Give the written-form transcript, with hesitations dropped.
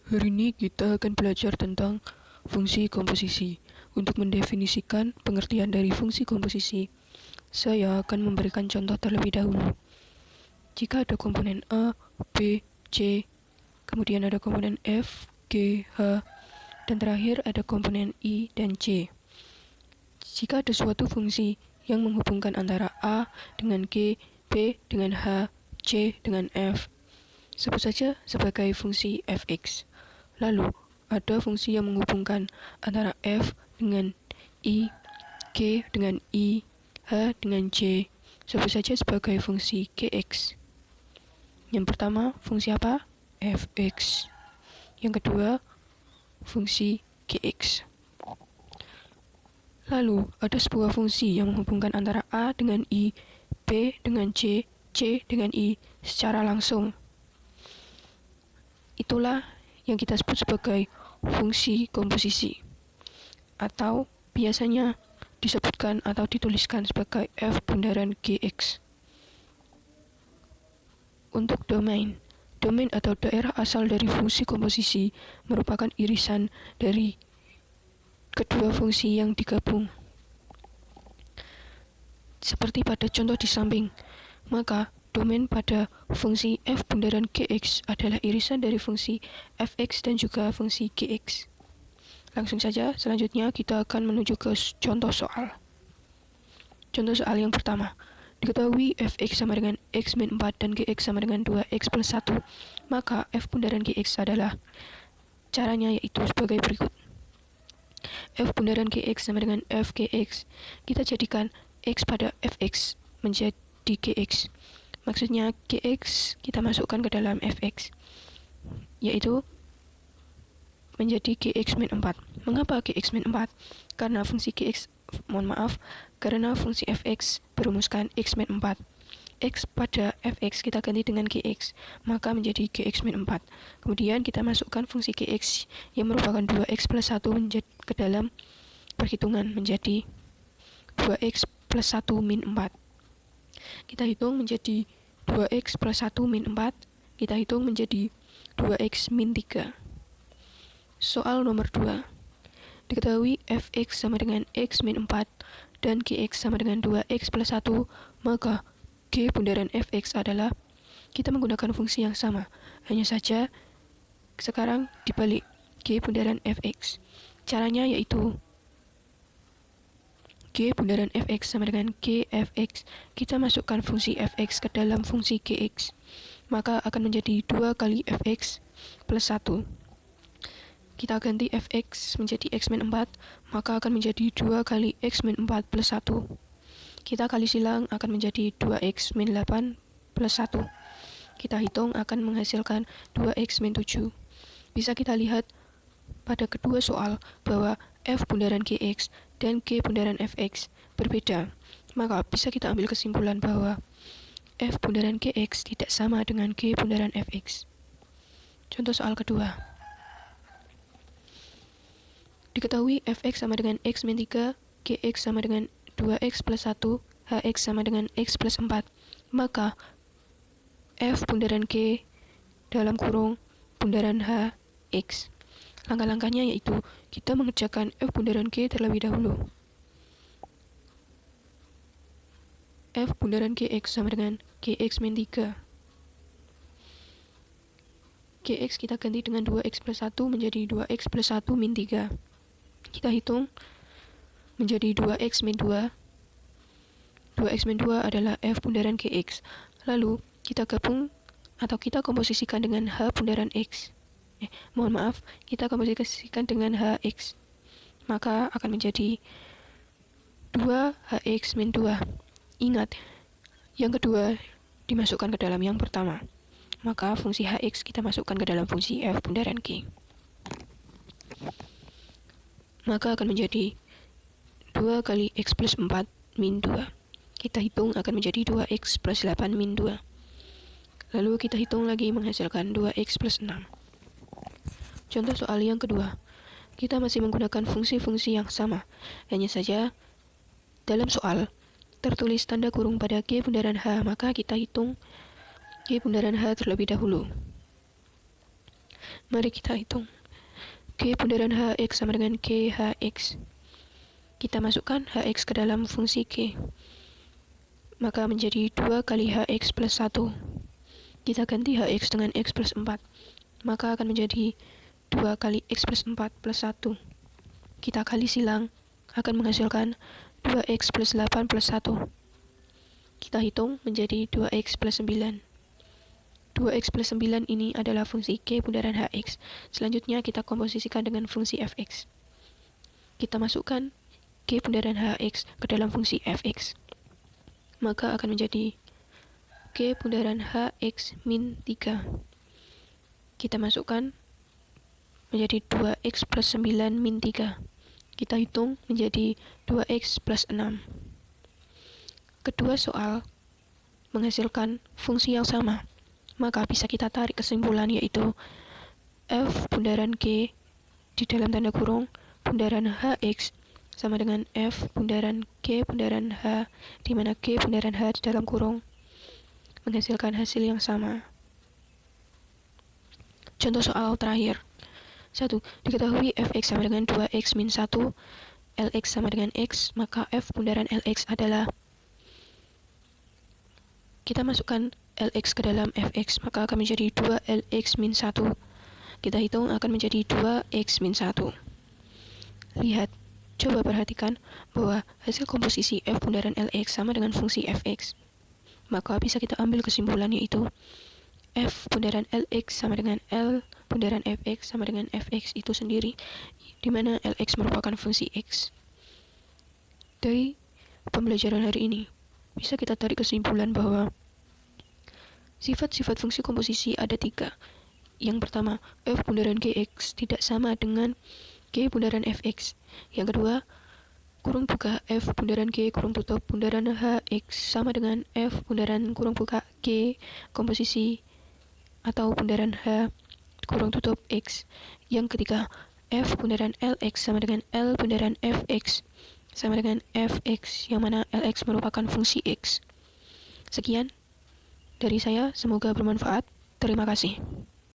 Hari ini kita akan belajar tentang fungsi komposisi. Untuk mendefinisikan pengertian dari fungsi komposisi, saya akan memberikan contoh terlebih dahulu. Jika ada komponen A, B, C, kemudian ada komponen F, G, H, dan terakhir ada komponen I dan C. Jika ada suatu fungsi yang menghubungkan antara A dengan G, B dengan H, C dengan F, sebut saja sebagai fungsi fx. Lalu, ada fungsi yang menghubungkan antara f dengan i, g dengan i, h dengan j, sebut saja sebagai fungsi gx. Yang pertama, fungsi apa? Fx. Yang kedua, fungsi gx. Lalu, ada sebuah fungsi yang menghubungkan antara a dengan i, b dengan c, c dengan i secara langsung. Itulah yang kita sebut sebagai fungsi komposisi, atau biasanya disebutkan atau dituliskan sebagai f bundaran gx. Untuk domain atau daerah asal dari fungsi komposisi merupakan irisan dari kedua fungsi yang digabung. Seperti pada contoh di samping, maka domain pada fungsi f bundaran gx adalah irisan dari fungsi fx dan juga fungsi gx. Langsung saja, selanjutnya kita akan menuju ke contoh soal. Contoh soal yang pertama. Diketahui fx sama dengan x min 4 dan gx sama dengan 2x plus 1, maka f bundaran gx adalah, caranya yaitu sebagai berikut. F bundaran gx sama dengan f gx. Kita jadikan x pada fx menjadi gx. Maksudnya gx kita masukkan ke dalam fx, yaitu menjadi gx min 4. Mengapa gx min 4? Karena fungsi fungsi fx berumuskan x min 4. X pada fx kita ganti dengan gx, maka menjadi gx min 4. Kemudian kita masukkan fungsi gx yang merupakan 2x plus 1 ke dalam perhitungan menjadi 2x plus 1 min 4. Kita hitung menjadi 2x plus 1 min 4. Kita hitung menjadi 2x min 3. Soal nomor 2. Diketahui fx sama dengan x min 4 dan gx sama dengan 2x plus 1, maka g bundaran fx adalah, kita menggunakan fungsi yang sama, hanya saja sekarang dibalik, g bundaran fx. Caranya yaitu g bundaran fx sama dengan g fx. Kita masukkan fungsi fx ke dalam fungsi gx, maka akan menjadi 2 kali fx plus 1. Kita ganti fx menjadi x min 4, maka akan menjadi 2 kali x min 4 plus 1. Kita kali silang akan menjadi 2x min 8 plus 1. Kita hitung akan menghasilkan 2x min 7. Bisa kita lihat pada kedua soal bahwa f bundaran gx dan g bundaran fx berbeda. Maka bisa kita ambil kesimpulan bahwa f bundaran gx tidak sama dengan g bundaran fx. Contoh soal kedua. Diketahui fx sama dengan x min 3, gx sama dengan 2x plus 1, hx sama dengan x plus 4. Maka f bundaran g dalam kurung bundaran h x. Langkah-langkahnya yaitu kita mengerjakan f bundaran g terlebih dahulu. F bundaran gx sama dengan gx min 3. Gx kita ganti dengan 2x plus 1 menjadi 2x plus 1 min 3. Kita hitung menjadi 2x min 2. 2x min 2 adalah f bundaran gx. Lalu kita gabung atau kita komposisikan dengan h bundaran x. Kita komposisikan dengan hx. Maka akan menjadi 2hx min 2. Ingat, yang kedua dimasukkan ke dalam yang pertama. Maka fungsi hx kita masukkan ke dalam fungsi f bundaran g. Maka akan menjadi 2 kali x plus 4 min 2. Kita hitung akan menjadi 2x plus 8 min 2. Lalu kita hitung lagi menghasilkan 2x plus 6. Contoh soal yang kedua. Kita masih menggunakan fungsi-fungsi yang sama. Hanya saja dalam soal tertulis tanda kurung pada g bundaran h, maka kita hitung g bundaran h terlebih dahulu. Mari kita hitung. K bundaran Hx sama dengan KHX. Kita masukkan Hx ke dalam fungsi K. Maka menjadi 2 kali Hx plus 1. Kita ganti Hx dengan X plus 4. Maka akan menjadi 2 kali X plus 4 plus 1. Kita kali silang akan menghasilkan 2X plus 8 plus 1. Kita hitung menjadi 2X plus 9. 2X plus 9 ini adalah fungsi K bundaran Hx. Selanjutnya kita komposisikan dengan fungsi Fx. Kita masukkan K bundaran Hx ke dalam fungsi Fx. Maka akan menjadi K bundaran Hx min 3. Kita masukkan menjadi 2X plus 9 min 3. Kita hitung menjadi 2X plus 6. Kedua soal menghasilkan fungsi yang sama. Maka bisa kita tarik kesimpulan, yaitu F bundaran K di dalam tanda kurung bundaran Hx sama dengan F bundaran K bundaran H, di mana K bundaran H di dalam kurung menghasilkan hasil yang sama. Contoh soal terakhir. 1. Diketahui Fx sama dengan 2x min 1, Lx sama dengan x, maka F bundaran Lx adalah, kita masukkan Lx ke dalam Fx, maka akan menjadi 2Lx min 1. Kita hitung akan menjadi 2x min 1. Lihat, coba perhatikan bahwa hasil komposisi F bundaran Lx sama dengan fungsi Fx. Maka bisa kita ambil kesimpulan, yaitu F bundaran Lx sama dengan L bundaran Fx sama dengan Fx itu sendiri, di mana Lx merupakan fungsi x. Dari pembelajaran hari ini, bisa kita tarik kesimpulan bahwa sifat-sifat fungsi komposisi ada 3. Yang pertama, F bundaran Gx tidak sama dengan G bundaran Fx. Yang kedua, kurung buka F bundaran G kurung tutup bundaran Hx sama dengan F bundaran kurung buka G komposisi atau bundaran H kurung tutup X. Yang ketiga, F bundaran Lx sama dengan L bundaran Fx sama dengan Fx, yang mana Lx merupakan fungsi X. Sekian dari saya, semoga bermanfaat. Terima kasih.